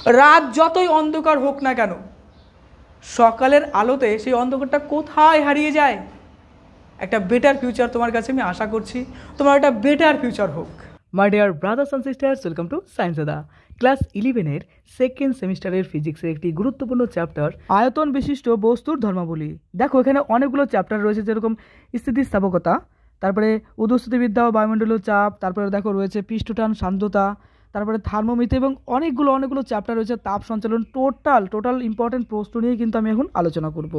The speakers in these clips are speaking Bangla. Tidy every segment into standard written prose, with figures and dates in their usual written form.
রাত যতই অন্ধকার হোক না কেন, সকালের আলোতে সেই অন্ধকারটা কোথায় হারিয়ে যায়। একটা বেটার ফিউচার তোমার কাছে আমি আশা করছি, তোমার একটা বেটার ফিউচার হোক। My dear brothers and sisters, welcome to science দাদা। ক্লাস 11-এর সেকেন্ড সেমিস্টারের ফিজিক্সের একটি গুরুত্বপূর্ণ চ্যাপ্টার আয়তন বিশিষ্ট বস্তুর ধর্মাবলী। দেখো এখানে অনেকগুলো চ্যাপ্টার রয়েছে, যেরকম স্থিতিস্থাপকতা, তারপরে উদস্থিতিবিদ্যা ও বায়ুমণ্ডলীয় চাপ, তারপরে দেখো রয়েছে পৃষ্ঠটান সান্দ্রতা, তারপরে থার্মোমিটার এবং অনেকগুলো চ্যাপ্টার রয়েছে, তাপ সঞ্চালন। টোটাল ইম্পর্টেন্ট প্রশ্ন নিয়ে কিন্তু আমি এখন আলোচনা করব।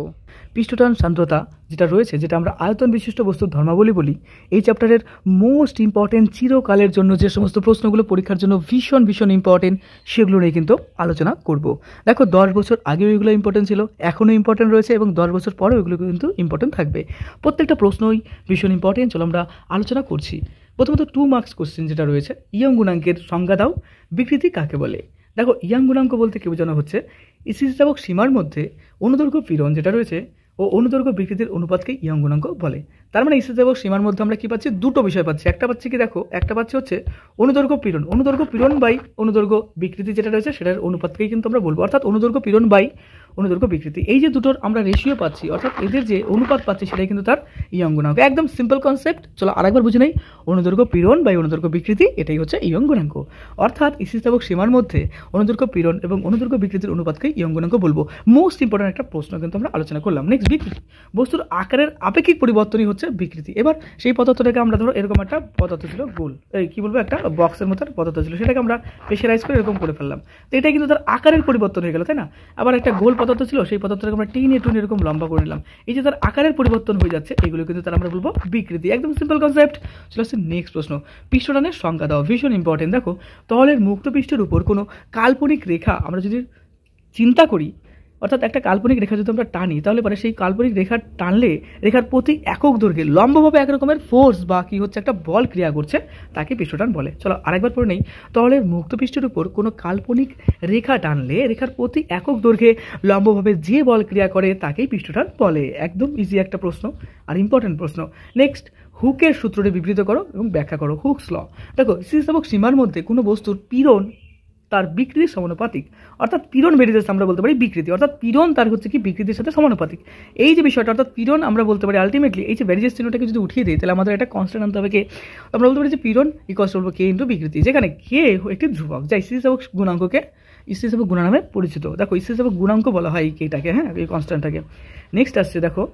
পৃষ্ঠটান সান্দ্রতা যেটা রয়েছে, যেটা আমরা আয়তন বিশিষ্ট বস্তুর ধর্মাবলী বলি, এই চ্যাপ্টারের মোস্ট ইম্পর্টেন্ট চিরকালের জন্য যে সমস্ত প্রশ্নগুলো পরীক্ষার জন্য ভীষণ ইম্পর্টেন্ট, সেগুলো নিয়ে কিন্তু আলোচনা করব। দেখো 10 বছর আগেও এগুলো ইম্পর্টেন্ট ছিল, এখনও ইম্পর্টেন্ট রয়েছে এবং 10 বছর পরেও এগুলো কিন্তু ইম্পর্টেন্ট থাকবে। প্রত্যেকটা প্রশ্নই ভীষণ ইম্পর্টেন্ট। চলো আমরা আলোচনা করছি। প্রথমত 2 মার্কস কোশ্চেন যেটা রয়েছে, ইয়ং গুণাঙ্কের সংজ্ঞা দাও, বিকৃতি কাকে বলে। দেখো ইয়ং গুণাঙ্ক বলতে কি বোঝানো হচ্ছে, স্থিতিস্থাপক সীমার মধ্যে অনুদৈর্ঘ্য পীড়ন যেটা রয়েছে ও অনুদৈর্ঘ্য বিকৃতির অনুপাতকে ইয়ং গুণাঙ্ক বলে। তার মানে স্থিতিস্থাপক সীমার মধ্যে আমরা কি পাচ্ছি, দুটো বিষয় পাচ্ছি। একটা পাচ্ছি কি, দেখো একটা পাচ্ছি হচ্ছে অনুদৈর্ঘ্য পীড়ন বাই অনুদৈর্ঘ্য বিকৃতি যেটা রয়েছে সেটার অনুপাতকেই কিন্তু আমরা বলবো, অর্থাৎ অনুদৈর্ঘ্য পীড়ন বাই অনুদৈর্ঘ্য বিকৃতি। এই যে দুটোর আমরা রেশিও পাচ্ছি, অর্থাৎ এদের যে অনুপাত পাচ্ছি সেটাই কিন্তু তার ইয়ং গুণাঙ্ক। একদম সিম্পল কনসেপ্ট। চলো আরেকবার বুঝে নেই, অনুদৈর্ঘ্য পীড়ন বাই অনুদৈর্ঘ্য বিকৃতি, এটাই হচ্ছে ইয়ং গুণাঙ্ক। অর্থাৎ স্থিতিস্থাপক সীমার মধ্যে অনুদৈর্ঘ্য পীড়ন এবং অনুদৈর্ঘ্য বিকৃতির অনুপাতকে ইয়ং গুণাঙ্ক বলবো। মোস্ট ইম্পর্টেন্ট একটা প্রশ্ন কিন্তু আমরা আলোচনা করলাম। নেক্সট, বিকৃতি। বস্তুর আকারের আপেক্ষিক পরিবর্তনই হচ্ছে বিকৃতি। এবার সেই পদার্থটাকে আমরা ধরো এরকম একটা পদার্থ ছিল গোল, কি বলবো, একটা বক্সের মতো পদার্থ ছিল, সেটাকে আমরা প্রেশারাইজ করে এরকম করে ফেললাম, তো এটা কিন্তু তার আকারের পরিবর্তন হয়ে গেল, তাই না? আবার একটা গোল পদার্থ ছিল, সেই পদার্থটাকে আমরা টেনে এরকম লম্বা করে নিলাম, এই যে তার আকারের পরিবর্তন হয়ে যাচ্ছে, এগুলো কিন্তু তার আমরা বলবো বিকৃতি। একদম সিম্পল কনসেপ্ট। চলে আসছে নেক্সট প্রশ্ন, পৃষ্ঠটানের সংজ্ঞা দাও, ভীষণ ইম্পর্টেন্ট। দেখো তলের মুক্ত পৃষ্ঠের উপর কোনো কাল্পনিক রেখা আমরা যদি চিন্তা করি, অর্থাৎ একটা কাল্পনিক রেখা যদি আমরা টানি, তাহলে পরে সেই কাল্পনিক রেখা টানলে রেখার প্রতি একক দৈর্ঘ্যে লম্বভাবে এক রকমের ফোর্স বা কি হচ্ছে একটা বল ক্রিয়া করছে, তাকে পৃষ্ঠটান বলে। চলো আরেকবার পড়ে নেই, তলের মুক্ত পৃষ্ঠের উপর কোনো কাল্পনিক রেখা টানলে রেখার প্রতি একক দৈর্ঘ্যে লম্বভাবে যে বল ক্রিয়া করে তাকেই পৃষ্ঠটান বলে। একদম ইজি একটা প্রশ্ন আর ইম্পর্টেন্ট প্রশ্ন। নেক্সট, হুকের সূত্রটি বিবৃত করো এবং ব্যাখ্যা করো। হুকস ল। দেখো স্থিতিস্থাপক সীমার মধ্যে কোনো বস্তুর পীড়ন তার বিকৃতির সমানুপাতিক, অর্থাৎ পীড়ন বেড়ে যাচ্ছে আমরা বলতে পারি বিকৃতি, অর্থাৎ পীড়ন তার হচ্ছে কি বিকৃতির সাথে সমানুপাতিক। এই যে বিষয়টা, অর্থাৎ পীড়ন আমরা বলতে পারি আলটিমেটলি, এই যে ব্যারিজের চিহ্নটাকে যদি উঠিয়ে দিই, তাহলে আমাদের একটা কনস্ট্যান্ট আনতে হবে কে, আমরা বলতে পারি যে পীড়ন ইকুয়ালস টু কে ইন্টু বিকৃতি, যেখানে কে একটি ধ্রুবক, যা স্থিতিস্থাপক গুণাঙ্ককে স্থিতিস্থাপক গুণা নামে পরিচিত। দেখো স্থিতিস্থাপক গুণাঙ্ক বলা হয় এই কেটাকে, হ্যাঁ, এই কনস্ট্যান্টটাকে। নেক্সট আসছে দেখো,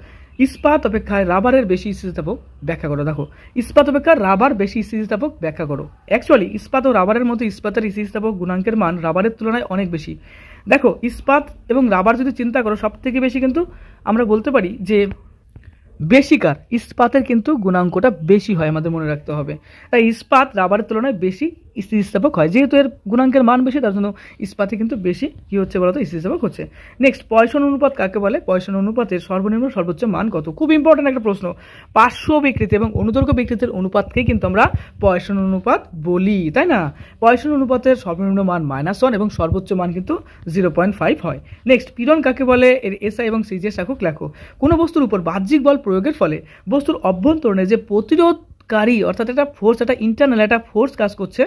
ইস্পাত অপেক্ষায় রাবারের বেশি স্থিতিস্থাপক ব্যাখ্যা করো। দেখো ইস্পাত অপেক্ষা রাবার বেশি স্থিতিস্থাপক ব্যাখ্যা করো। অ্যাকচুয়ালি ইস্পাত ও রাবারের মধ্যে ইস্পাতের স্থিতিস্থাপক গুণাঙ্কের মান রাবারের তুলনায় অনেক বেশি। দেখো ইস্পাত এবং রাবার যদি চিন্তা করো, সব থেকে বেশি কিন্তু আমরা বলতে পারি যে বেশিকার ইস্পাতের কিন্তু গুণাঙ্কটা বেশি হয়, আমাদের মনে রাখতে হবে। তাই ইস্পাত রাবারের তুলনায় বেশি স্থিতিস্থাপক হয়, যেহেতু এর গুণাঙ্কের মান বেশি, তার জন্য ইস্পাতে কিন্তু বেশি কি হচ্ছে বলতো, স্থিতিস্থাপক হচ্ছে। নেক্সট, পয়সন অনুপাত কাকে বলে, পয়সন অনুপাতের সর্বনিম্ন সর্বোচ্চ মান কত? খুব ইম্পর্টেন্ট একটা প্রশ্ন। পার্শ্ব বিকৃতি এবং অনুদৈর্ঘ্য বিকৃতির অনুপাতকেই কিন্তু আমরা পয়সন অনুপাত বলি, তাই না? পয়সন অনুপাতের সর্বনিম্ন মান -1 এবং সর্বোচ্চ মান কিন্তু 0.5 হয়। নেক্সট, পীড়ন কাকে বলে, এর এসআই এবং সিজিএস একক লেখো। কোনো বস্তুর উপর বাহ্যিক বল প্রয়োগের ফলে বস্তুর অভ্যন্তরণে যে প্রতিরোধকারী, অর্থাৎ একটা ফোর্স, একটা ইন্টারনাল একটা ফোর্স কাজ করছে,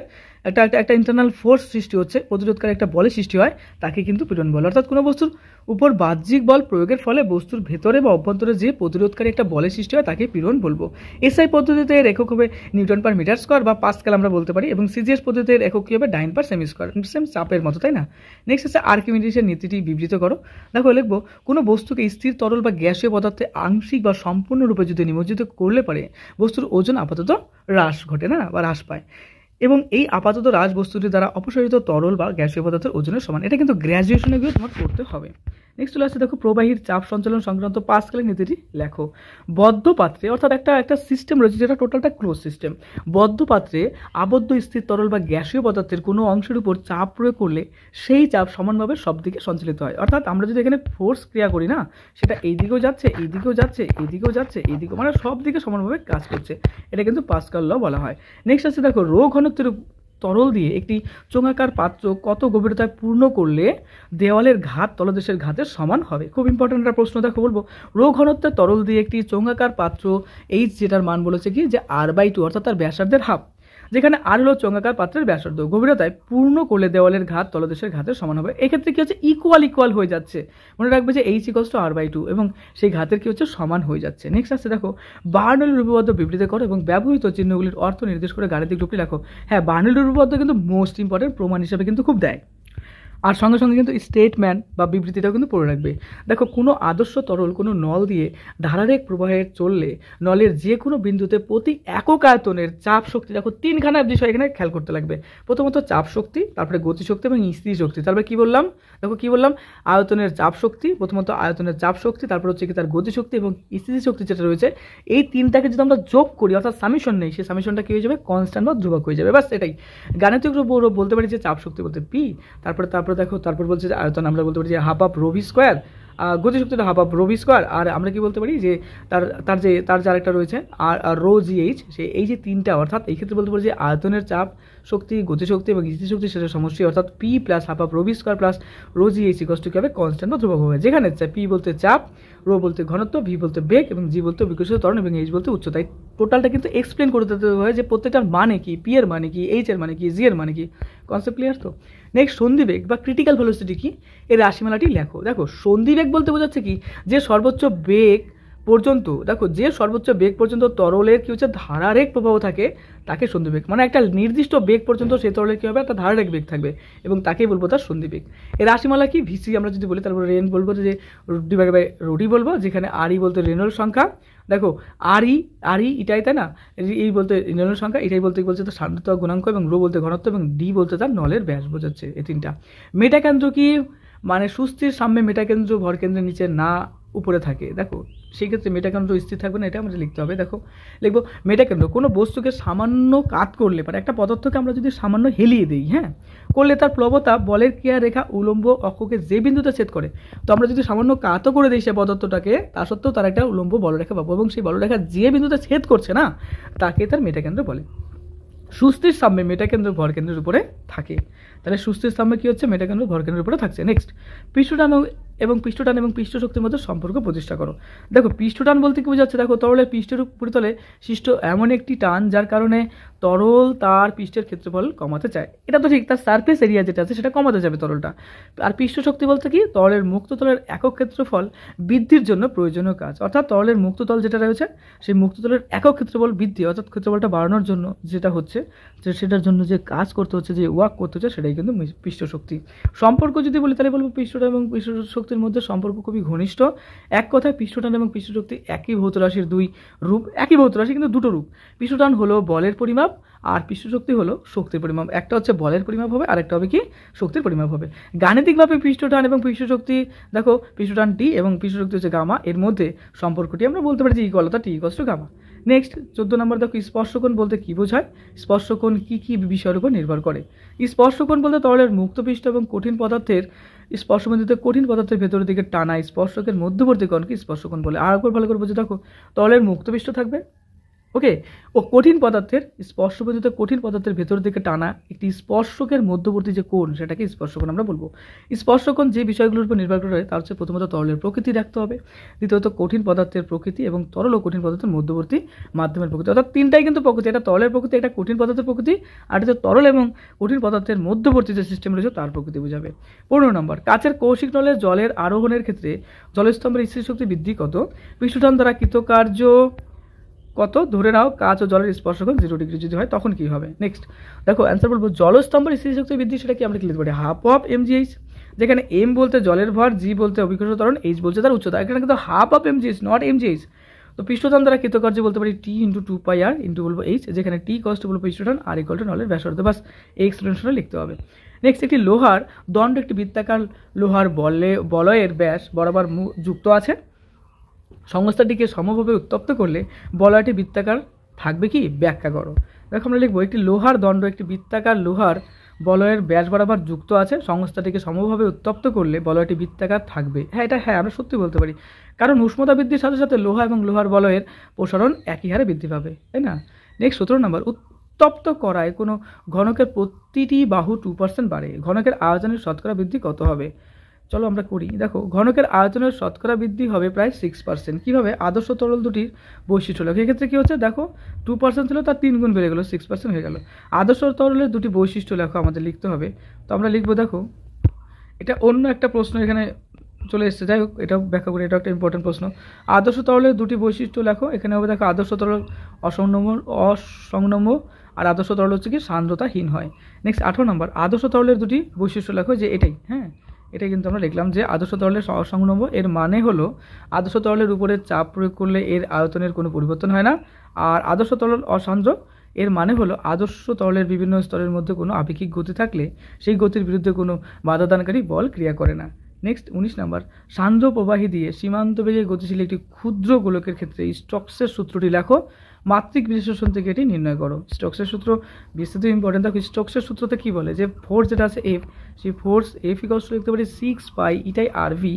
একটা ইন্টারনাল ফোর্স সৃষ্টি হচ্ছে, প্রতিরোধকারী একটা বলের সৃষ্টি হয়, তাকে কিন্তু পীড়ন বলে। অর্থাৎ কোনো বস্তুর উপর বাহ্যিক বল প্রয়োগের ফলে বস্তুর ভেতরে বা অভ্যন্তরে যে প্রতিরোধকারী একটা বলের সৃষ্টি হয়, তাকে পীড়ন বলবো। এসআই পদ্ধতিতে এর একক হবে নিউটন পার মিটার স্কোয়ার বা পাস্কাল আমরা বলতে পারি, এবং সিজিএস পদ্ধতিতে এর একক কি হবে, ডাইন পার সেমি স্কোয়ার, সেম চাপের মতো, তাই না? নেক্সট হচ্ছে আর্কিমিডিসের নীতিটি বিবৃত করো। দেখো লিখবো, কোনো বস্তুকে স্থির তরল বা গ্যাসীয় পদার্থে আংশিক বা সম্পূর্ণরূপে যদি নিমজ্জিত করলে পারে বস্তুর ওজন আপাতত হ্রাস ঘটে, না, বা হ্রাস পায়, এবং এই আপাতত হ্রাস বস্তুটি দ্বারা অপসারিত তরল বা গ্যাসীয় পদার্থের ওজনের সমান। এটা কিন্তু গ্র্যাজুয়েশনে গিয়ে তোমার করতে হবে। নেক্সট চলে আসছে দেখো, প্রবাহীর চাপ সঞ্চালন সংক্রান্ত পাস্কালের নীতিটি লেখো। বদ্ধ পাত্রে, অর্থাৎ একটা সিস্টেম রয়েছে যেটা টোটালটা ক্লোজ সিস্টেম। বদ্ধ পাত্রে আবদ্ধ স্থির তরল বা গ্যাসীয় পদার্থের কোনো অংশের উপর চাপ প্রয়োগ করলে সেই চাপ সমানভাবে সব দিকে সঞ্চালিত হয়। অর্থাৎ আমরা যদি এখানে ফোর্স ক্রিয়া করি না, সেটা এই দিকেও যাচ্ছে, এই দিকেও যাচ্ছে, এই দিকেও যাচ্ছে, এই দিকেও, মানে সব দিকে সমানভাবে কাজ করছে, এটা কিন্তু পাস্কাল ল বলা হয়। নেক্সট আছে দেখো, রো ঘনত্বের তরল দিয়ে একটি চোঙাকার পাত্র কত গভীরতায় পূর্ণ করলে দেওয়ালের ঘাত তলদেশের ঘাতের সমান হবে? খুব ইম্পর্টেন্ট একটা প্রশ্ন। দেখো বলবো, রো ঘনত্বের তরল দিয়ে একটি চোঙাকার পাত্র, এইচ যেটার মান বলেছে কি যে R/2, অর্থাৎ তার ব্যাসার্ধের হাফ, যেখানে আর হলো চঙ্গাকার পাত্রের ব্যাসার্ধ, গভীরতায় পূর্ণ করলে দেওয়ালের ঘাত তলদেশের ঘাতের সমান হবে। এক্ষেত্রে কি হচ্ছে, ইকুয়াল হয়ে যাচ্ছে। মনে রাখবে যে H=R/2 এবং সেই ঘাতের কি হচ্ছে, সমান হয়ে যাচ্ছে। নেক্সট আসছে দেখো, বার্নৌলির উপপাদ্য বিবৃতি করো এবং ব্যবহৃত চিহ্নগুলির অর্থ নির্দেশ করে গাণিতিক রূপটি লেখো। হ্যাঁ, বার্নৌলির উপপাদ্য কিন্তু মোস্ট ইম্পর্টেন্ট প্রমাণ হিসেবে কিন্তু খুব দেয়। আর সঙ্গে সঙ্গে কিন্তু স্টেটমেন্ট বা বিবৃতিটাও কিন্তু পড়ে রাখবে। দেখো, কোনো আদর্শ তরল কোনো নল দিয়ে ধারারেখ প্রবাহের চললে নলের যে কোনো বিন্দুতে প্রতি একক আয়তনের চাপ শক্তি, দেখো তিনখানা বিষয় এখানে খেয়াল করতে লাগবে। প্রথমত চাপ শক্তি, তারপরে গতিশক্তি এবং স্থিতি শক্তি। তারপরে কি বললাম, দেখো কি বললাম, আয়তনের চাপ শক্তি, প্রথমত আয়তনের চাপ শক্তি, তারপর হচ্ছে কি তার গতিশক্তি এবং স্থিতি শক্তি যেটা রয়েছে, এই তিনটাকে যদি আমরা যোগ করি অর্থাৎ সামিশন নেই, সেই সামিশনটা কি হয়ে যাবে, কনস্ট্যান্ট বা ধ্রুবক হয়ে যাবে। বাস এটাই গাণিতিক রূপ বলতে পারি যে চাপ শক্তি বলতে পি, তারপর বলছে যে আয়তন আমরা বলতে পারি যে half of rho V square, গতিশক্তিটা half of rho V square, আর আমরা কি বলতে পারি যে তার যে আরেকটা রয়েছে আর রো GH, সে এই যে তিনটা, অর্থাৎ এই ক্ষেত্রে বলতে পারি যে আয়তনের চাপ শক্তি, গতিশক্তি এবং স্থিতিশক্তি সেটা সমষ্টি, অর্থাৎ P plus half of rho V square plus rho GH কি হবে, কনস্ট্যান্ট বা ধ্রুবক হবে। যেখানে পি বলতে চাপ, রো বলতে ঘনত্ব, ভি বলতে বেগ এবং জি বলতে বিকশিত ত্বরণ এবং এইচ বলতে উচ্চতা। টোটালটা কিন্তু এক্সপ্লেন করে দিতে হয় যে প্রত্যেকটার মানে কি, পি এর মানে কি, এইচ এর মানে কি, জি এর মানে কি। কনসেপ্ট ক্লিয়ার তো? নেক্সট, সন্ধিবেগ বা ক্রিটিক্যাল ভেলোসিটি কি, এর রাশিমালাটি লেখো। দেখো, সন্ধিবেগ বলতে বোঝাচ্ছে কি, যে সর্বোচ্চ বেগ পর্যন্ত, দেখো যে সর্বোচ্চ বেগ পর্যন্ত তরলের কি হচ্ছে, ধারারেখ প্রবাহ থাকে তাকে সন্ধিবেগ, মানে একটা নির্দিষ্ট বেগ পর্যন্ত সেই তরলের কি হবে, একটা ধারারেখ বেগ থাকবে এবং তাকেই বলবো তার সন্ধিবেগ। এর রাশিমালা কি, ভিসি আমরা যদি বলি, তারপরে রেন বলবো যে ডিভাইড বাই রোডি বলবো, যেখানে আরই বলতে রেনল্ড সংখ্যা, দেখো আরই এটাই, তাই না, এই বলতে রেনল্ড সংখ্যা, এটাই বলতে তার সান্দ্রতা গুণাঙ্ক এবং রো বলতে ঘনত্ব এবং ডি বলতে তার নলের ব্যাস বোঝাচ্ছে। এই তিনটা। মেটাকেন্দ্র কি, মানে সুস্থির সাম্যে মেটাকেন্দ্র ভরকেন্দ্রের নিচে না উপরে থাকে। দেখো সেই ক্ষেত্রে মেটাকেন্দ্র স্থির থাকবে না, এটা আমাদের লিখতে হবে। দেখো লিখবো, মেটাকেন্দ্র কোনো বস্তুকে সামান্য কাত করলে, মানে একটা পদার্থকে আমরা যদি সামান্য হেলিয়ে দিই, হ্যাঁ, করলে তার প্লবতা বলের ক্রিয়া রেখা উলম্ব অক্ষকে যে বিন্দুতে ছেদ করে, তো আমরা যদি সামান্য কাতও করে দিই সে পদার্থটাকে, তা সত্ত্বেও তার একটা উলম্ব বলরেখা পাবো এবং সেই বলরেখা যে বিন্দুতে ছেদ করছে না, তাকে তার মেটাকেন্দ্র বলে। সুস্থির সাম্যে মেটাকেন্দ্র ভরকেন্দ্রের উপরে থাকে। তাহলে সুস্থির সাম্যে কি হচ্ছে, মেটাকেন্দ্র ভরকেন্দ্রের উপরে থাকছে। নেক্সট, পৃষ্ঠটান এবং পৃষ্ঠ শক্তির মধ্যে সম্পর্ক প্রতিষ্ঠা করো। দেখো পৃষ্ঠটান বলতে কি বোঝাচ্ছে, দেখো তরলের পৃষ্ঠের উপরিতলে সৃষ্ট এমন একটি টান যার কারণে তরল তার পৃষ্ঠের ক্ষেত্রফল কমাতে চায়। এটা তো ঠিক, তার সারফেস এরিয়া যেটা আছে সেটা কমাতে যাবে তরলটা। আর পৃষ্ঠ শক্তি বলতে কি, তরলের মুক্ত তলের একক ক্ষেত্রফল বৃদ্ধির জন্য প্রয়োজনীয় কাজ, অর্থাৎ তরলের মুক্ত তল যেটা রয়েছে সেই মুক্ত তলের একক ক্ষেত্রফল বৃদ্ধি, অর্থাৎ ক্ষেত্রফলটা বাড়ানোর জন্য যেটা হচ্ছে, যে সেটার জন্য যে কাজ করতে হচ্ছে, যে ওয়ার্ক করতে হচ্ছে, সেটাই কিন্তু পৃষ্ঠ শক্তি। সম্পর্ক যদি বলি তাহলে বলবো পৃষ্ঠটান এবং পৃষ্ঠ শক্তির মধ্যে সম্পর্ক খুবই ঘনিষ্ঠ। এক কথায় পৃষ্ঠটান এবং পৃষ্ঠ শক্তি একই ভৌত রাশির দুই রূপ, একই ভৌত রাশি কিন্তু দুটো রূপ। পৃষ্ঠটান হলো বলের পরিমাপ আর পৃষ্ঠ শক্তি হলো শক্তির পরিমাপ। একটা হচ্ছে বলের পরিমাপ হবে আর একটা হবে কি, শক্তির পরিমাপ হবে। গাণিতিকভাবে পৃষ্ঠটান এবং পৃষ্ঠ শক্তি, দেখো পৃষ্ঠটান টি এবং পৃষ্ঠ শক্তি হচ্ছে গামা, এর মধ্যে সম্পর্কটি আমরা বলতে পারি যে ইকুয়াল, অর্থাৎ টি ইকুয়ালস টু গামা। নেক্সট 14 নম্বর, দেখো স্পর্শকোণ বলতে কি বোঝায়, স্পর্শকোণ কি কি বিষয়ের উপর নির্ভর করে। স্পর্শকোণ বলতে তরলের মুক্ত পৃষ্ঠ এবং কঠিন পদার্থের স্পর্শবিন্দুতে কঠিন পদার্থের ভেতরের দিকে টানা স্পর্শকের মধ্যবর্তী কোণকে স্পর্শকোণ বলে। আর একবার ভালো করে বুঝে দেখো, তরলের মুক্ত পৃষ্ঠ থাকবে, ওকে, ও কঠিন পদার্থের স্পর্শবিন্দুতে কঠিন পদার্থের ভেতর দিকে টানা একটি স্পর্শকের মধ্যবর্তী যে কোণ, সেটাকে স্পর্শকোণ আমরা বলবো। স্পর্শকোণ যে বিষয়গুলোর উপর নির্ভর করে তার হচ্ছে প্রথমত তরলের প্রকৃতি রাখতে হবে, দ্বিতীয়ত কঠিন পদার্থের প্রকৃতি এবং তরল ও কঠিন পদার্থের মধ্যবর্তী মাধ্যমের প্রকৃতি, অর্থাৎ তিনটাই কিন্তু প্রকৃতি, একটা তরলের প্রকৃতি, একটা কঠিন পদার্থের প্রকৃতি, আর একটা তরল এবং কঠিন পদার্থের মধ্যবর্তী যে সিস্টেম রয়েছে তার প্রকৃতি বোঝাবে। 15 নম্বর, কাচের কৌশিক নলে জলের আরোহণের ক্ষেত্রে জলস্তম্ভের স্থিতি শক্তি বৃদ্ধি কত, পৃষ্ঠটান দ্বারা কৃতকার্য কত, ধরে নাও কাঁচ ও জলের স্পর্শকোণ 0 ডিগ্রি যদি হয় তখন কি হবে। নেক্সট দেখো অ্যান্সার বলবো, জলস্তম্ভের স্থিতিশক্তি বৃদ্ধি, সেটা কি আমরা কি লিখতে পারি, হাফ অফ mgh, যেখানে m বলতে জলের ভর, g বলতে অভিকর্ষ ত্বরণ, h বলছে তার উচ্চতা, এখানে কিন্তু half of mgh not mgh। তো পৃষ্ঠটান দ্বারা কৃতকার্য বলতে পারি t × 2πr ইন্টু বলবো h, যেখানে t কষ্ট বলবো পৃষ্ঠটান, r ইকুয়াল টু নলের ব্যাসার্ধ, বাস এই এক্সপ্লেনেশনে লিখতে হবে। নেক্সট, একটি লোহার দণ্ড একটি বৃত্তাকার লোহার বলয়ের ব্যাস বরাবর যুক্ত আছে, সংস্থাটিকে সমভাবে উত্তপ্ত করলে বলয়টি বৃত্তাকার থাকবে কি, ব্যাখ্যা করো। দেখো আমরা লিখবো, একটি লোহার দণ্ড একটি বৃত্তাকার লোহার বলয়ের ব্যাস বরাবর যুক্ত আছে, সংস্থাটিকে সমভাবে উত্তপ্ত করলে বলয়টি বৃত্তাকার থাকবে। হ্যাঁ, এটা হ্যাঁ আমরা সত্যি বলতে পারি, কারণ উষ্ণতা বৃদ্ধির সাথে সাথে লোহা এবং লোহার বলয়ের প্রসারণ একই হারে বৃদ্ধি পাবে, তাই না। নেক্সট 17 নম্বর, উত্তপ্ত করায় কোনো ঘনকের প্রতিটি বাহু 2% বাড়ে, ঘনকের আয়তনের শতকরা বৃদ্ধি কত হবে। চলো আমরা করি। দেখো, ঘনকের আয়তনের শতকরা বৃদ্ধি হবে প্রায় 6%। কীভাবে? আদর্শ তরল দুটির বৈশিষ্ট্য লেখো। এক্ষেত্রে কী হচ্ছে দেখো, 2% ছিল, তার 3 গুণ বেড়ে গেলো, 6% হয়ে গেল। আদর্শ তরলের দুটি বৈশিষ্ট্য লেখো, আমাদের লিখতে হবে। তো আমরা লিখবো, দেখো এটা অন্য একটা প্রশ্ন এখানে চলে এসেছে, যাই হোক এটাও ব্যাখ্যা করি, এটা একটা ইম্পর্টেন্ট প্রশ্ন। আদর্শ তরলের দুটি বৈশিষ্ট্য লেখো। এখানে হবে দেখো, আদর্শ তরল অসংনম্য আর আদর্শ তরল হচ্ছে কি সান্দ্রতাহীন হয়। নেক্সট 18 নম্বর, আদর্শ তরলের দুটি বৈশিষ্ট্য লেখো, যে এটাই, হ্যাঁ এটাই কিন্তু আমরা লিখলাম যে আদর্শ তরলের অসংনম্য। এর মানে হলো আদর্শ তরলের উপরে চাপ প্রয়োগ করলে এর আয়তনের কোনো পরিবর্তন হয় না। আর আদর্শ তরল অসান্দ্র, এর মানে হলো আদর্শ তরলের বিভিন্ন স্তরের মধ্যে কোনো আপেক্ষিক গতি থাকলে সেই গতির বিরুদ্ধে কোনো বাধাদানকারী বল ক্রিয়া করে না। নেক্সট 19 নম্বর, সান্দ্র প্রবাহী দিয়ে সীমান্ত বেগে গতিশীল একটি ক্ষুদ্র গোলকের ক্ষেত্রে স্টোকসের সূত্রটি লেখো। মাত্রিক বিশ্লেষণ থেকে এটি নির্ণয় করো। স্টোকসের সূত্র বিস্তৃত ইম্পর্টেন্ট। দেখো, স্টোকসের সূত্রতে কী বলে, যে ফোর্স যেটা আছে এফ, সেই ফোর্স এফ ইকুয়ালস টু লিখতে পারি 6 পাই ইটাই আর ভি,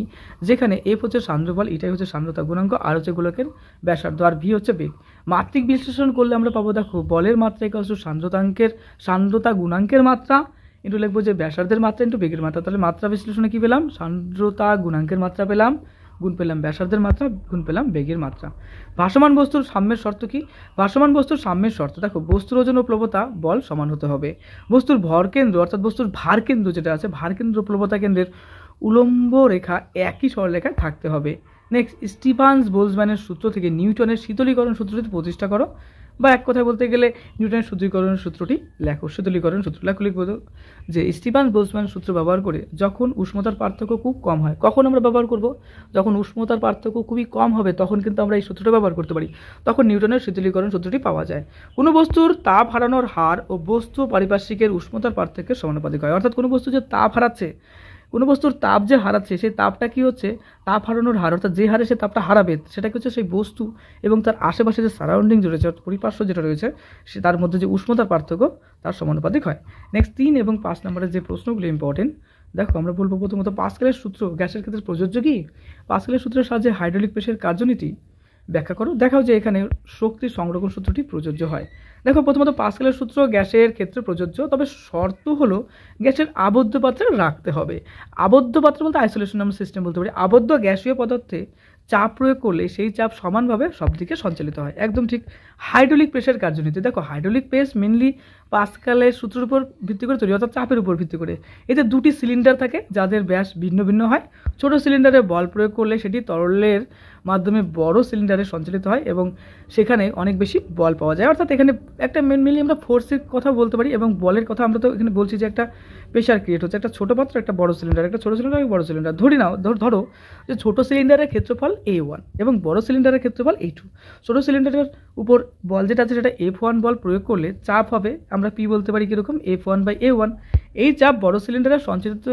যেখানে এফ হচ্ছে সান্দ্রবল, ইটাই হচ্ছে সান্দ্রতা গুণাঙ্ক, আর হচ্ছে গোলকের ব্যাসার্ধ, আর ভি হচ্ছে বেগ। মাত্রিক বিশ্লেষণ করলে আমরা পাবো, দেখো বলের মাত্রা ইকুয়ালস টু সান্দ্রতা গুণাঙ্কের মাত্রা ইন্টু লিখবো যে ব্যাসার্ধের মাত্রা ইন্টু বেগের মাত্রা। তাহলে মাত্রা বিশ্লেষণে কী পেলাম? সান্দ্রতা গুণাঙ্কের মাত্রা পেলাম, গুণ পেলাম ব্যাসার্ধের মাত্রা, গুণ পেলাম বেগের মাত্রা। ভাসমান বস্তুর সাম্যের শর্ত কি? ভাসমান বস্তুর সাম্যের শর্ত, দেখো বস্তুর ওজন ও প্লবতা বল সমান হতে হবে। বস্তুর ভর কেন্দ্র অর্থাৎ বস্তুর ভার কেন্দ্র যেটা আছে, ভার কেন্দ্র প্লবতা কেন্দ্রের উলম্ব রেখা একই সরলরেখায় থাকতে হবে। নেক্সট, স্টিফানস বোলজম্যানের সূত্র থেকে নিউটনের শীতলীকরণ সূত্রটি প্রতিষ্ঠা করো, বা এক কথায় বলতে গেলে নিউটনের শীতলীকরণ সূত্রটি লেখো। শীতলীকরণ সূত্র লিখবো যে স্টিফানস বোলজম্যান সূত্র ব্যবহার করে যখন উষ্ণতার পার্থক্য খুব কম হয়, কখন আমরা ব্যবহার করব? যখন উষ্ণতার পার্থক্য খুবই কম হবে তখন কিন্তু আমরা এই সূত্রটা ব্যবহার করতে পারি, তখন নিউটনের শীতলীকরণ সূত্রটি পাওয়া যায়। কোনো বস্তুর তাপ হারানোর হার ও বস্তু পারিপার্শ্বিকের উষ্ণতার পার্থক্যের সমানুপাতিক হয়। অর্থাৎ কোনো বস্তু যে তাপ হারাচ্ছে, কোনো বস্তুর তাপ যে হারাচ্ছে, সেই তাপটা কি হচ্ছে? তাপ হারানোর হার, অর্থাৎ যে হারে সে তাপটা হারাবে সেটা কি হচ্ছে সেই বস্তু এবং তার আশেপাশে যে সারাউন্ডিং রয়েছে, পরিপার্শ্ব যেটা রয়েছে, সে তার মধ্যে যে উষ্ণতার পার্থক্য তার সমানুপাতিক হয়। নেক্সট 3 এবং 5 নম্বরের যে প্রশ্নগুলো ইম্পর্টেন্ট, দেখো আমরা বলবো প্রথমত পাস্কেলের সূত্র গ্যাসের ক্ষেত্রে প্রযোজ্য কি? পাস্কেলের সূত্রের সাহায্যে হাইড্রোলিক প্রেসের কার্যনীতি ব্যাখ্যা করো। দেখাও যে এখানে শক্তি সংরক্ষণ সূত্রটি প্রযোজ্য হয়। দেখো, প্রথমত পাস্কেলের সূত্র গ্যাসের ক্ষেত্রে প্রযোজ্য, তবে শর্ত হলো গ্যাসের আবদ্ধ পাত্রে রাখতে হবে। আবদ্ধ পাত্র বলতে আইসোলেশন আমরা সিস্টেম বলতে পারি। আবদ্ধ গ্যাসীয় পদার্থে চাপ প্রয়োগ করলে সেই চাপ সমানভাবে সব দিকে সঞ্চালিত হয়, একদম ঠিক। হাইড্রোলিক প্রেসের কার্যনীতি, দেখো হাইড্রোলিক প্রেস মেনলি পাস্কেলের সূত্রের উপর ভিত্তি করে তৈরি, অর্থাৎ চাপের উপর ভিত্তি করে। এতে দুটি সিলিন্ডার থাকে যাদের ব্যাস ভিন্ন ভিন্ন হয়। ছোট সিলিন্ডারে বল প্রয়োগ করলে সেটি তরলের মাধ্যমে বড় সিলিন্ডারে সঞ্চালিত হয় এবং সেখানে অনেক বেশি বল পাওয়া যায়। অর্থাৎ এখানে একটা মেনলি আমরা ফোর্সের কথা বলতে পারি এবং বলের কথা আমরা তো এখানে বলছি যে একটা প্রেশার ক্রিয়েট হচ্ছে, একটা ছোটো পাত্র একটা বড় সিলিন্ডার, একটা ছোটো সিলিন্ডার একটা বড় সিলিন্ডার। ধরো যে ছোটো সিলিন্ডারের ক্ষেত্রফল A1 এবং বড় সিলিন্ডারের ক্ষেত্রফল A2। ছোটো সিলিন্ডারের উপর বল যেটা আছে সেটা F1 বল প্রয়োগ করলে চাপ হবে, আমরা P বলতে পারি কীরকম, F1/A1। এই চাপ বড় সিলিন্ডারে সঞ্চালিত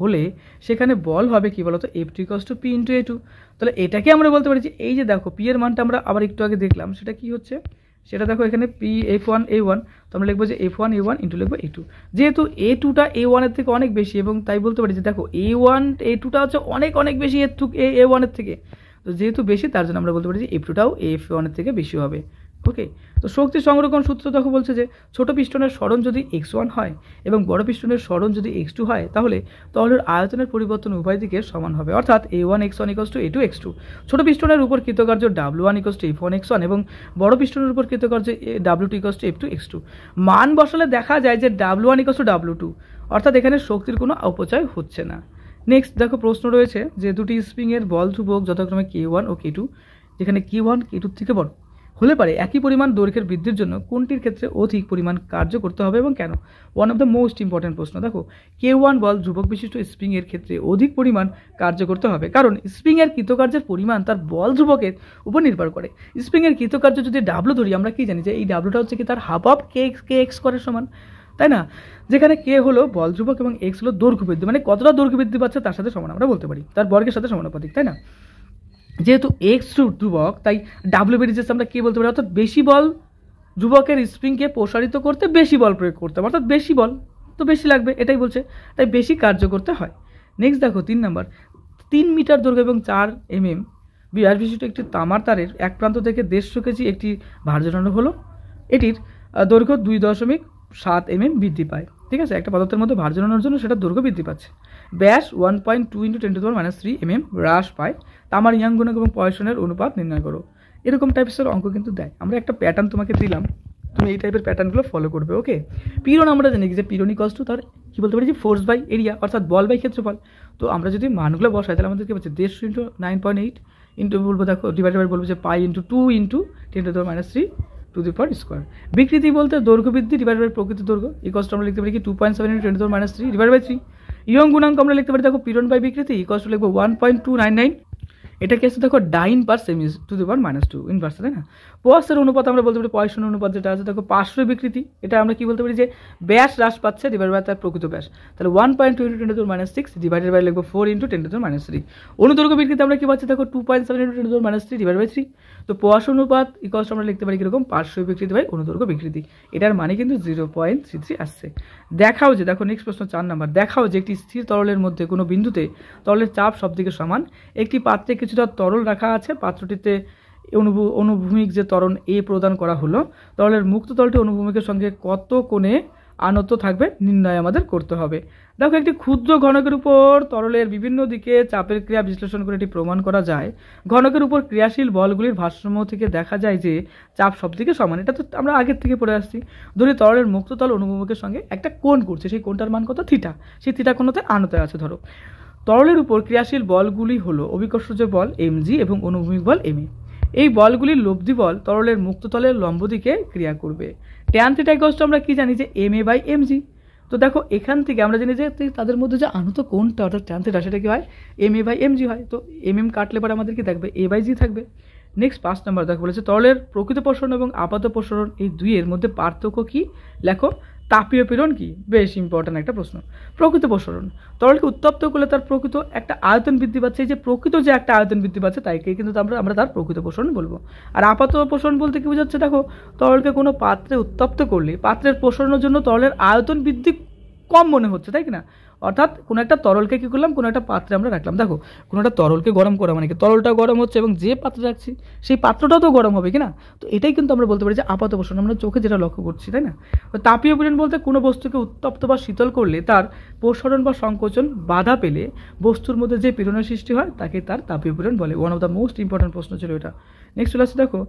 হলে সেখানে বল হবে কি বলতো, F2 = P × A2। তাহলে এটাকে আমরা বলতে পারি যে এই যে দেখো P এর মানটা আমরা আবার একটু আগে দেখলাম, সেটা কি হচ্ছে, সেটা দেখো এখানে P F1/A1, তো আমরা লিখবো যে F1/A1 ইন্টু লিখবো A2। যেহেতু A2টা A1 এর থেকে অনেক বেশি এবং তাই বলতে পারি যে দেখো A2টা হচ্ছে অনেক অনেক বেশি A1 এর থেকে, তো যেহেতু বেশি তার জন্য আমরা বলতে পারি যে F2টাও F1 এর থেকে বেশি হবে। ওকে, তো শক্তি সংরক্ষণ সূত্র দেখো বলছে যে ছোট পিস্টনের সরণ যদি x1 হয় এবং বড় পিস্টনের সরণ যদি x2 হয় তাহলে তরলের আয়তনের পরিবর্তন উভয় দিকে সমান হবে, অর্থাৎ A1x1 = A2x2। ছোট পিস্টনের উপর কৃতকার্য W1 = F1x1 এবং বড় পিস্টনের উপর কৃতকার্য W2 = F2x2। মান বসালে দেখা যায় যে W1 = W2, অর্থাৎ এখানে শক্তির কোনো অপচয় হচ্ছে না। নেক্সট দেখো প্রশ্ন রয়েছে যে দুটি স্প্রিংয়ের বল ধ্রুবক যথাক্রমে K1 ও K2, যেখানে K1 K2 থেকে বড় হলে পারে একই পরিমাণ দৈর্ঘ্যের বৃদ্ধির জন্য কোনটির ক্ষেত্রে অধিক পরিমাণ কার্য করতে হবে এবং কেন? One of the most important প্রশ্ন। দেখো, K1 বল ধ্রুবক বিশিষ্ট স্প্রিংয়ের ক্ষেত্রে অধিক পরিমাণ কার্য করতে হবে, কারণ স্প্রিংয়ের কৃতকার্যের পরিমাণ তার বল ধ্রুবকের উপর নির্ভর করে। স্প্রিংয়ের কৃতকার্য যদি W ধরি, আমরা কি জানি যে এই Wটা হচ্ছে কি তার হাফ অফ KX স্কোয়ারের সমান, তাই না? যেখানে K হলো বল ধ্রুবক এবং X হলো দৈর্ঘ্য বৃদ্ধি, মানে কতটা দৈর্ঘ্য বৃদ্ধি পাচ্ছে তার সাথে সমান আমরা বলতে পারি, তার বর্গের সাথে সমানুপাতিক, তাই না? যেহেতু X ধ্রুবক তাই W বেরিয়েছে, আমরা কি বলতে পারি, অর্থাৎ বেশি বল ধ্রুবকের স্প্রিংকে প্রসারিত করতে বেশি বল প্রয়োগ করতে হবে, অর্থাৎ বেশি বল তো বেশি লাগবে, এটাই বলছে, তাই বেশি কার্য করতে হয়। নেক্সট দেখো 3 নম্বর, 3 মিটার দৈর্ঘ্য এবং 4 mm ব্যাস বিশিষ্ট একটি তামার তারের এক প্রান্ত থেকে 150 কেজি একটি ভার জড়ানো হলো। এটির দৈর্ঘ্য 2.5 7 mm বৃদ্ধি পায়। ঠিক আছে, একটা পদার্থের মধ্যে ভার জমানোর জন্য সেটা দৈর্ঘ্য বৃদ্ধি পাচ্ছে। ব্যাস 1.2 × 10⁻³ mm হ্রাস পায়। তামার ইয়াং গুণক এবং পয়সনের অনুপাত নির্ণয় করো। এরকম টাইপসের অঙ্ক কিন্তু দেয়। আমরা একটা প্যাটার্ন তোমাকে দিলাম, তুমি এই টাইপের প্যাটার্নগুলো ফলো করবে। ওকে, পীড়ন আমরা জানি যে পীড়ন ইকুয়ালস টু তার কী বলতে পারি যে ফোর্স বাই এরিয়া, অর্থাৎ বল বাই ক্ষেত্রফল। তো আমরা যদি মানগুলো বসাই তাহলে আমাদের কী হচ্ছে 150 × 9.8 ইন্টু বলবো দেখো ডিভাইডেড বাই বলবো যে পাই × 2 × 10⁻³ বিকৃতি বলতে দৈর্ঘ্য বৃদ্ধি ডিভাইডেড বাই প্রকৃত দৈর্ঘ্য ইকুয়ালস টু আমরা লিখতে পারি কি 2.7 × 10⁻³ ডিভাইডেড বাই 3। ইয়ং গুণাঙ্ক আমরা লিখতে পারি দেখো পীড়ন বাই বিকৃতি ইকুয়ালস টু লিখবো 1.299। এটা কি আছে দেখো ডাইন পার সেমি ⁻², ইনভার্স, তাই না? পয়সের অনুপাত আমরা বলতে পারি পয়সন অনুপাত যেটা আছে দেখো পার্শ্ব বিকৃতি, এটা আমরা কি বলতে পারি যে ব্যাস হ্রাস পাচ্ছে ডিভাইড বাই তার প্রকৃত ব্যাস, তাহলে 1.2 × 10⁻6 ডিভাইডেড বাই লিখবো 4 × 10⁻3। অনুদৈর্ঘ্য বিকৃতি আমরা কি পাচ্ছি দেখো 2.7 × 10⁻3 ডিভাইড বাই 3। তো পয়স অনুপাত ইকুয়ালস আমরা লিখতে পারি কিরকম পার্শ্ব বিকৃতি বাই অনুদৈর্ঘ্য বিকৃতি, এটার মানে কিন্তু 0.33 আসছে। দেখাও যে দেখো নেক্সট প্রশ্ন 4 নাম্বার, দেখাও যে একটি স্থির তরলের মধ্যে কোনো বিন্দুতে তরলের চাপ সব দিকে সমান, একটি পাত্রে কিছুটা তরল রাখা আছে, পাত্রটিতে অনুভূমিক যে ত্বরণ এ প্রদান করা হলো, তরলের মুক্ত তলটি অনুভূমিকের সঙ্গে কত কোণে আনত থাকবে নির্ণয় আমাদের করতে হবে। দেখো একটি ক্ষুদ্র ঘনকের উপর তরলের বিভিন্ন দিকে চাপের ক্রিয়া বিশ্লেষণ করে এটি প্রমাণ করা যায়। ঘনকের উপর ক্রিয়াশীল বলগুলির ভারসাম্য থেকে দেখা যায় যে চাপ সব দিকে সমান, এটা তো আমরা আগের থেকে পড়ে আসছি। ধরি তরলের মুক্ত তল অনুভূমিকের সঙ্গে একটা কোণ করছে, সেই কোণটার মান কত থিটা, সেই থিটা কোণতে আনতে আছে। ধরো তরলের উপর ক্রিয়াশীল বলগুলি হলো অভিকর্ষজ বল mg এবং অনুভূমিক বল ma। এই বলগুলির লব্ধি বল তরলের মুক্ত তলের লম্ব দিকে ক্রিয়া করবে। ট্যান থিটা ইকুয়ালস টু আমরা কি জানি যে ma/mg। তো দেখো এখান থেকে আমরা জানি যে তাদের মধ্যে যে আনত কোণটা অর্থাৎ ট্যান থিটা সেটা কি হয় ma/mg হয়। তো mm কাটলে পরে আমাদের কি থাকবে a/g থাকবে। নেক্সট 5 নাম্বার দেখো বলেছে তরলের প্রকৃত প্রসারণ এবং আপাত প্রসারণ এই দুইয়ের মধ্যে পার্থক্য কি লেখো। তাপীয় পীড়ন কি, বেশ ইম্পর্ট্যান্ট একটা প্রশ্ন। প্রকৃত প্রসারণ, তরলকে উত্তপ্ত করলে তার প্রকৃত একটা আয়তন বৃদ্ধি পাচ্ছে, এই যে প্রকৃত যে একটা আয়তন বৃদ্ধি পাচ্ছে তাইকে কিন্তু আমরা তার প্রকৃত প্রসারণ বলবো। আর আপাত প্রসারণ বলতে কি বোঝাচ্ছে দেখো তরলকে কোনো পাত্রে উত্তপ্ত করলে পাত্রের প্রসারণের জন্য তরলের আয়তন বৃদ্ধি কম মনে হচ্ছে, তাই কি না? অর্থাৎ কোনো একটা তরলকে কী করলাম, কোনো একটা পাত্রে আমরা রাখলাম, দেখো কোনো একটা তরলকে গরম করা মানে কি তরলটা গরম হচ্ছে এবং যে পাত্রে রাখছি সেই পাত্রটাও তো গরম হবে কি না? তো এটাই কিন্তু আমরা বলতে পারি যে আপাত প্রসারণ, আমরা চোখে যেটা লক্ষ্য করছি, তাই না? তো তাপীয় পীড়ন বলতে কোনো বস্তুকে উত্তপ্ত বা শীতল করলে তার প্রসারণ বা সংকোচন বাধা পেলে বস্তুর মধ্যে যে পীড়নের সৃষ্টি হয় তাকে তার তাপীয় পীড়ন বলে। One of the most important প্রশ্ন ছিল এটা। নেক্সট চলে আসছে দেখো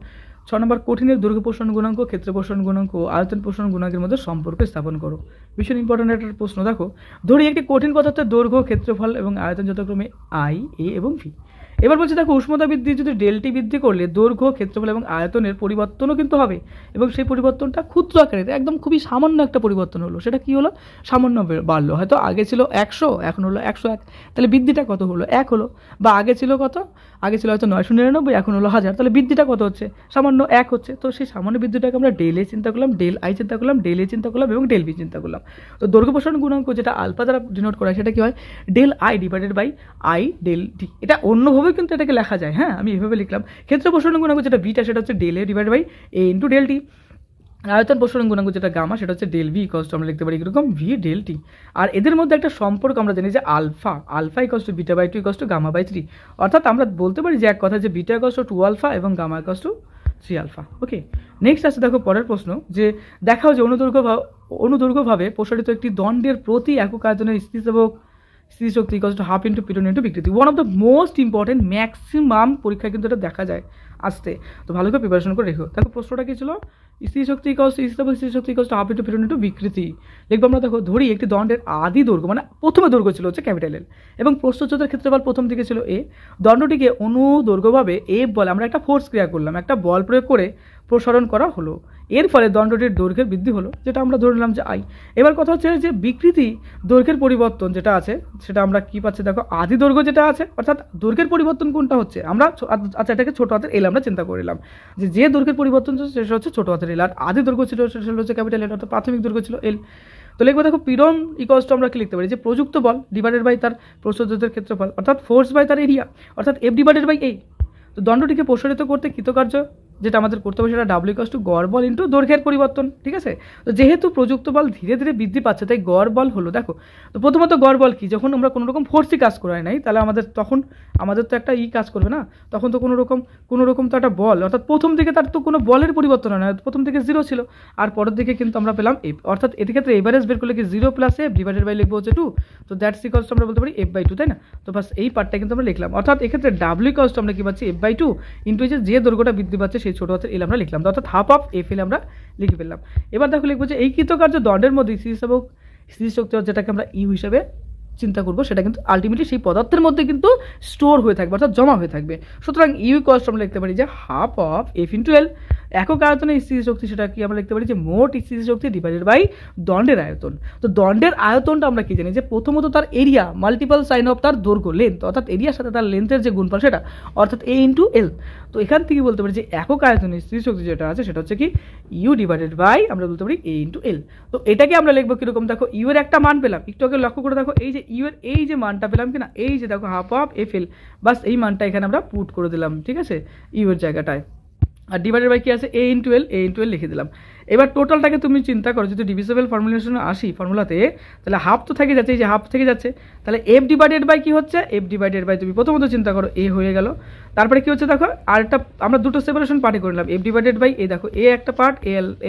6 নম্বর, কঠিনের দৈর্ঘ্য প্রসারণ গুণাঙ্ক, ক্ষেত্র প্রসারণ গুণাঙ্ক ও আয়তন প্রসারণ গুণাঙ্কের মধ্যে সম্পর্ক স্থাপন করো। ভীষণ ইম্পর্টেন্ট একটা প্রশ্ন। দেখো ধরি একটি কঠিন পদার্থের দৈর্ঘ্য, ক্ষেত্রফল এবং আয়তন যথাক্রমে আই, এ এবং ভি। এবার বলছে দেখো উষ্ণতা বৃদ্ধি যদি ডেলটি বৃদ্ধি করলে দৈর্ঘ্য, ক্ষেত্রফল এবং আয়তনের পরিবর্তনও কিন্তু হবে এবং সেই পরিবর্তনটা ক্ষুদ্র আকারে একদম খুবই সামান্য একটা পরিবর্তন হলো। সেটা কি হলো, সামান্য বাড়লো, হয়তো আগে ছিল 100 এখন হলো 101, তাহলে বৃদ্ধিটা কত হলো 1 হলো। বা আগে ছিল কত, আগে ছিল হয়তো 999 এখন হলো 1000, তাহলে বৃদ্ধিটা কত হচ্ছে সামান্য 1 হচ্ছে। তো সেই সামান্য বৃদ্ধিটাকে আমরা ডেল এ চিন্তা করলাম, ডেল আই চিন্তা করলাম, ডেল এ চিন্তা করলাম এবং ডেল বি চিন্তা করলাম। তো দৈর্ঘ্য প্রসারণ গুণাঙ্ক যেটা আলফা দ্বারা ডিনোট করা হয় সেটা কি হয় del I divided by I del T. এটা অন্যভাবে কিন্তু এটাকে লেখা যায়, হ্যাঁ আমি এভাবে লিখলাম। ক্ষেত্র প্রসারণ গুণাঙ্ক যেটা বিটা সেটা হচ্ছে del A divide by A into del T. আয়তন প্রসারণ গুণাঙ্ক যেটা গামা সেটা হচ্ছে ডেল ভি ইকুয়ালস টু আমরা লিখতে পারি এরকম ভি ডেল টি। আর এদের মধ্যে একটা সম্পর্ক আমরা জানি যে alpha equals to beta by 2 equals to gamma by 3। অর্থাৎ আমরা বলতে পারি যে এক কথা যে বিটা ইকুয়ালস টু 2 আলফা এবং gamma equals to 3 alpha. Okay, next আছে দেখো পরের প্রশ্ন যে দেখাও যে অনুদৈর্ঘ্যভাবে প্রসারিত একটি দণ্ডের প্রতি একক আয়তনের স্থিতিশক্তি ইকুয়ালস টু হাফ ইন্টু পীড়ন ইন্টু বিকৃতি। One of the most important, maximum পরীক্ষায় কিন্তু এটা দেখা যায় আসতে, তো ভালো করে প্রিপারেশন করে রেখো। দেখো প্রশ্নটা কি ছিল, স্থিতিশক্তি ইকুয়ালস টু হাফ ইন্টু পীড়ন ইন্টু বিকৃতি। লিখবো আমরা দেখো ধরি একটি দণ্ডের আদি দৈর্ঘ্য মানে প্রথমে দৈর্ঘ্য ছিল হচ্ছে ক্যাপিটাল এল এবং প্রস্থচ্ছেদের ক্ষেত্রফল প্রথম দিকে ছিল এ। দণ্ডটিকে অনুদৈর্ঘ্যভাবে এফ বলে আমরা একটা ফোর্স ক্রিয়া করলাম, একটা বল প্রয়োগ করে প্রসারণ করা হলো। এর ফলে দণ্ডটির দৈর্ঘ্যের বৃদ্ধি হলো, যেটা আমরা ধরে নিলাম যে আই। এবার কথা হচ্ছে যে বিকৃতি দৈর্ঘ্যের পরিবর্তন যেটা আছে সেটা আমরা কি পাচ্ছি দেখো আদি দৈর্ঘ্য যেটা আছে, অর্থাৎ দৈর্ঘ্যের পরিবর্তন কোনটা হচ্ছে আমরা আচ্ছা এটাকে ছোট হাতের এল আমরা চিন্তা করলাম যে দৈর্ঘ্যের পরিবর্তন সেটা হচ্ছে ছোট হাতের এল, আর আদি দৈর্ঘ্য ছিল সেটা হচ্ছে ক্যাপিটাল এল, অর্থাৎ প্রাথমিক দৈর্ঘ্য ছিল এল। তো লিখবো দেখো পীড়ন ইকুয়ালস টু আমরা কি লিখতে পারি যে প্রযুক্ত বল ডিভাইডেড বাই তার প্রস্থচ্ছেদের ক্ষেত্রফল, অর্থাৎ ফোর্স বাই তার এরিয়া, অর্থাৎ এফ ডিভাইডেড বাই এ। তো দণ্ডটিকে প্রসারিত করতে কৃতকার্য যেটা আমাদের করতে হবে সেটা ডাব্লিউ ইকুয়ালস টু গড় বল ইন্টু দৈর্ঘ্যের পরিবর্তন, ঠিক আছে। তো যেহেতু প্রযুক্ত বল ধীরে ধীরে বৃদ্ধি পাচ্ছে, তাই গড় বল হলো, দেখো তো প্রথমত গড় বল কি, যখন আমরা কোনো রকম ফোর্সই কাজ করাই নাই তাহলে আমাদের তো একটা কাজ করবে না, তখন তো কোনো রকম তো একটা বল, অর্থাৎ প্রথম দিকে তার তো কোনো বলের পরিবর্তন হয় না, প্রথম দিকে 0 ছিল, আর পরের দিকে কিন্তু আমরা পেলাম এফ, অর্থাৎ এর ক্ষেত্রে এভারেজ বের করলে কি 0 প্লাস এফ ডিভাইডেড বাই লিখবো হচ্ছে 2, তো দ্যাটস ইকুয়ালস আমরা বলতে পারি f/2, তাই না। তো বাস এই পার্টটা কিন্তু আমরা লিখলাম, অর্থাৎ এক্ষেত্রে ডাব্লিউ ইকুয়ালস আমরা কি পাচ্ছি f/2 ইন্টু যে দৈর্ঘ্যটা বৃদ্ধি পাচ্ছে সেই ছোট হাতের এল আমরা লিখলাম, অর্থাৎ হাফ অফ এফ এল আমরা লিখে ফেললাম। এবার দেখো লিখবো যে এই কৃতকার্য দণ্ডের মধ্যে স্থিতিশক্তি যেটাকে আমরা ইউ হিসাবে চিন্তা করবো, সেটা কিন্তু আলটিমেটলি সেই পদার্থের মধ্যে কিন্তু স্টোর হয়ে থাকবে, অর্থাৎ জমা হয়ে থাকবে। সুতরাং ইউ ইকুয়ালস আমরা লিখতে পারি যে half of F into L, একক আয়তনের স্থিতিশক্তি, সেটা কি আমরা লিখতে পারি যে মোট স্থিতিশক্তি ডিভাইডেড বাই দণ্ডের আয়তন। তো দণ্ডের আয়তনটা আমরা কি জানি যে প্রথমত তার এরিয়া মাল্টিপল সাইন অফ তার দৈর্ঘ্য লেন্থ, অর্থাৎ এরিয়ার সাথে তার লেন্থের যে গুণফল সেটা, অর্থাৎ এ ইন্টু এল। তো এখান থেকে বলতে পারি যে একক আয়তনের স্থিতিশক্তি যেটা আছে সেটা হচ্ছে কি ইউ ডিভাইডেড বাই আমরা বলতে পারি এ ইন্টু এল। তো এটাকে আমরা লিখবো কিরকম, দেখো ইউ এর একটা মান পেলাম, একটু আগে লক্ষ্য করে দেখো এই যে ইউ এর এই যে মানটা পেলাম কিনা, এই যে দেখো হাফ অফ এফ এল, বাস এই মানটা এখানে আমরা পুট করে দিলাম, ঠিক আছে, ইউ এর জায়গাটায়, আর ডিভাইডেড বাই কি আছে এ ইন্টু এল লিখে দিলাম। এবার টোটালটাকে তুমি চিন্তা করো, যদি ডিভিজিবল ফর্মুলেশনে আসি ফর্মুলাতে, তাহলে হাফ তো থেকে যাচ্ছে, এই যে হাফ থেকে যাচ্ছে, তাহলে এফ ডিভাইডেড বাই কি হচ্ছে, এফ ডিভাইডেড বাই তুমি প্রথমত চিন্তা করো এ হয়ে গেল, তারপরে কি হচ্ছে দেখো আরেকটা আমরা দুটো সেপারেশন পার্টে করে নিলাম, এফ ডিভাইডেড বাই এই দেখো এ একটা পার্ট,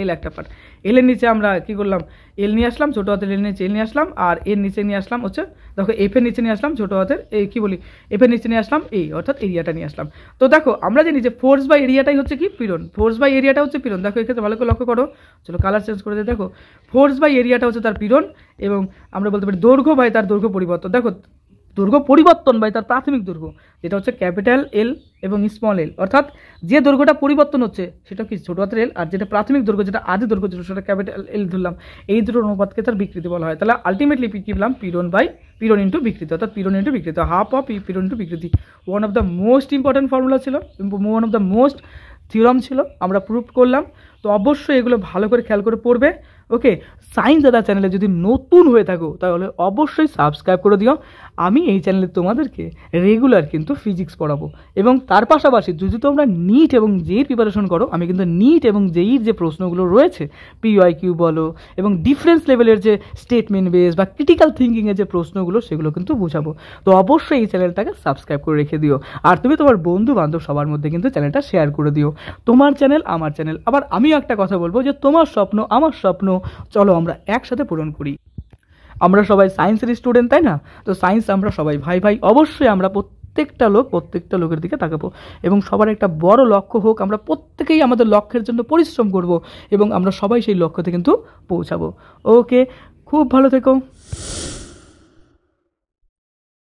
এল একটা পার্ট, এল এর নিচে আমরা কি করলাম এল নিয়ে আসলাম, ছোটো হাতের এল নিচে এল নিয়ে আসলাম, আর এর নিচে নিয়ে আসলাম হচ্ছে দেখো এফ এর নিচে নিয়ে আসলাম ছোটো হাতের এই কি বলি এফ এর নিচে নিয়ে আসলাম এই, অর্থাৎ এরিয়াটা নিয়ে আসলাম। তো দেখো আমরা জানি যে ফোর্স বাই এরিয়াটাই হচ্ছে কি পীড়ন, ফোর্স বাই এরিয়াটা হচ্ছে পীড়ন, দেখো এক্ষেত্রে ভালো করে লক্ষ্য করো, চলো কালার চেঞ্জ করে দিয়ে দেখো ফোর্স বাই এরিয়াটা হচ্ছে তার পীড়ন, এবং আমরা বলতে পারি দৈর্ঘ্য বাই তার দৈর্ঘ্য পরিবর্তন, দেখো দৈর্ঘ্য পরিবর্তন বাই তার প্রাথমিক দৈর্ঘ্য, যেটা হচ্ছে ক্যাপিটাল এল এবং স্মল এল, অর্থাৎ যে দৈর্ঘ্যটা পরিবর্তন হচ্ছে সেটা কি ছোটো হাতের এল, আর যেটা প্রাথমিক দৈর্ঘ্য যেটা আদি দৈর্ঘ্য ছিল সেটা ক্যাপিটাল এল ধরলাম, এই দুটোর অনুপাতকে তার বিকৃতি বলা হয়। তাহলে আলটিমেটলি কি পেলাম পীড়ন ইন্টু বিকৃতি, অর্থাৎ পীড়ন ইন্টু বিকৃতি, হাফ অফ পীড়ন ইন্টু বিকৃতি। One of the most important formula ছিল, one of the most theorem ছিল, আমরা প্রুভ করলাম। তো অবশ্যই এগুলো ভালো করে খেয়াল করে পড়বে। ওকে, সায়েন্স দাদা চ্যানেলে যদি নতুন হয়ে থাকো তাহলে অবশ্যই সাবস্ক্রাইব করে দিও। আমি এই চ্যানেলে তোমাদেরকে রেগুলার কিন্তু ফিজিক্স পড়াবো, এবং তার পাশাপাশি যদি তোমরা নিট এবং জেইর প্রিপারেশন করো, আমি কিন্তু নিট এবং জেইর যে প্রশ্নগুলো রয়েছে পিওয়াইকিউ বলো এবং ডিফারেন্স লেভেলের যে স্টেটমেন্ট বেস বা ক্রিটিক্যাল থিঙ্কিংয়ের যে প্রশ্নগুলো সেগুলো কিন্তু বোঝাবো। তো অবশ্যই এই চ্যানেলটাকে সাবস্ক্রাইব করে রেখে দিও, আর তুমি তোমার বন্ধু বান্ধব সবার মধ্যে কিন্তু চ্যানেলটা শেয়ার করে দিও। তোমার চ্যানেল আমার চ্যানেল। আবার আমিও একটা কথা বলবো যে তোমার স্বপ্ন আমার স্বপ্ন, চলো আমরা একসাথে পূরণ করি। আমরা সবাই সায়েন্সের স্টুডেন্ট, তাই না? তো সায়েন্স আমরা সবাই ভাই ভাই, অবশ্যই আমরা প্রত্যেকটা লোকের দিকে তাকাবো, এবং সবার একটা বড় লক্ষ্য হোক, আমরা প্রত্যেকেই আমাদের লক্ষ্যের জন্য পরিশ্রম করব, এবং আমরা সবাই সেই লক্ষ্যতে কিন্তু পৌঁছাবো। ওকে, খুব ভালো থেকো।